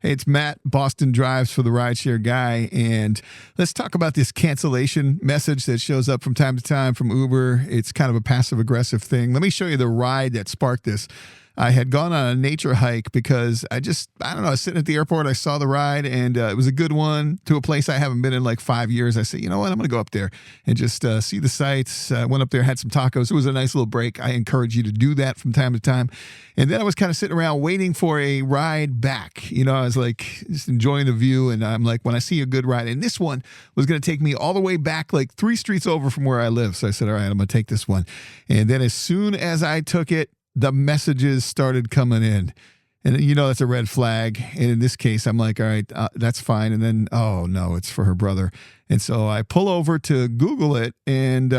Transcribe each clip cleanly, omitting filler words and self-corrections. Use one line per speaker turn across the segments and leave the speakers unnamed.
Hey, it's Matt, Boston Drives for the RideShare Guy, and let's talk about this cancellation message that shows up from time to time from Uber. It's kind of a passive-aggressive thing. Let me show you the ride that sparked this. I had gone on a nature hike because I don't know, I was sitting at the airport, I saw the ride, and it was a good one to a place I haven't been in like 5 years. I said, you know what, I'm going to go up there and just see the sights. I went up there, had some tacos. It was a nice little break. I encourage you to do that from time to time. And then I was kind of sitting around waiting for a ride back. You know, I was like just enjoying the view, and I'm like, when I see a good ride, and this one was going to take me all the way back like 3 streets over from where I live. So I said, all right, I'm going to take this one. And then as soon as I took it, the messages started coming in, and you know that's a red flag. And in this case, I'm like, all right, that's fine. And then, oh no, it's for her brother. And so I pull over to Google it and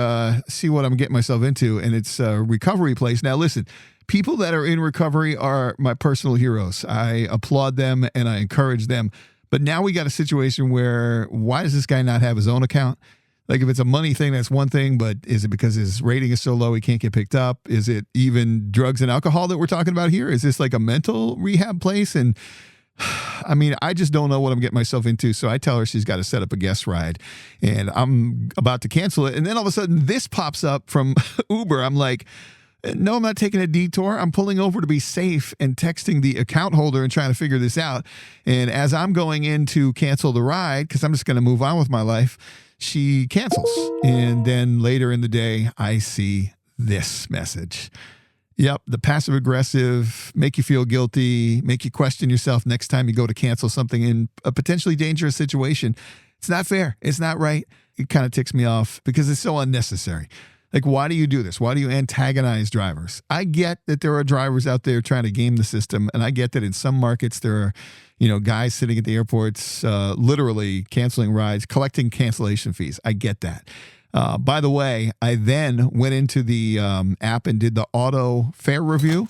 see what I'm getting myself into, and it's a recovery place. Now listen, people that are in recovery are my personal heroes. I applaud them and I encourage them. But now we got a situation where, why does this guy not have his own account? Like, if it's a money thing, that's one thing, but is it because his rating is so low he can't get picked up? Is it even drugs and alcohol that we're talking about here? Is this like a mental rehab place? And I mean, I just don't know what I'm getting myself into. So I tell her she's got to set up a guest ride, and I'm about to cancel it. And then all of a sudden this pops up from Uber. I'm like, no, I'm not taking a detour. I'm pulling over to be safe and texting the account holder and trying to figure this out. And as I'm going in to cancel the ride, because I'm just going to move on with my life, she cancels. And then later in the day, I see this message. Yep, the passive aggressive, make you feel guilty, make you question yourself next time you go to cancel something in a potentially dangerous situation. It's not fair. It's not right. It kind of ticks me off because it's so unnecessary. Like, why do you do this? Why do you antagonize drivers? I get that there are drivers out there trying to game the system, and I get that in some markets there are, you know, guys sitting at the airports literally canceling rides, collecting cancellation fees. I get that. By the way, I then went into the app and did the auto fare review,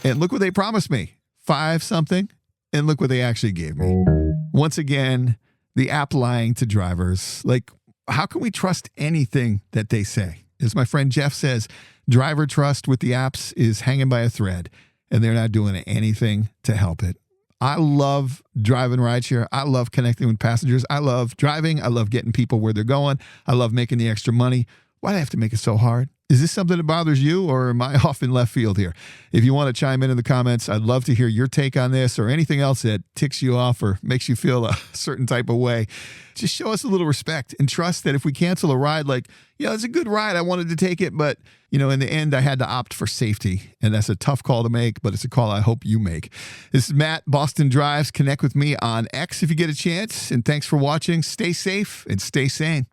and look what they promised me, 5 something, and look what they actually gave me. Once again, the app lying to drivers. Like, how can we trust anything that they say? As my friend Jeff says, driver trust with the apps is hanging by a thread, and they're not doing anything to help it. I love driving rideshare. I love connecting with passengers. I love driving. I love getting people where they're going. I love making the extra money. Why do I have to make it so hard? Is this something that bothers you, or am I off in left field here? If you want to chime in the comments, I'd love to hear your take on this or anything else that ticks you off or makes you feel a certain type of way. Just show us a little respect and trust that if we cancel a ride, like, yeah, it's a good ride, I wanted to take it, but, you know, in the end, I had to opt for safety. And that's a tough call to make, but it's a call I hope you make. This is Matt, Boston Drives. Connect with me on X if you get a chance. And thanks for watching. Stay safe and stay sane.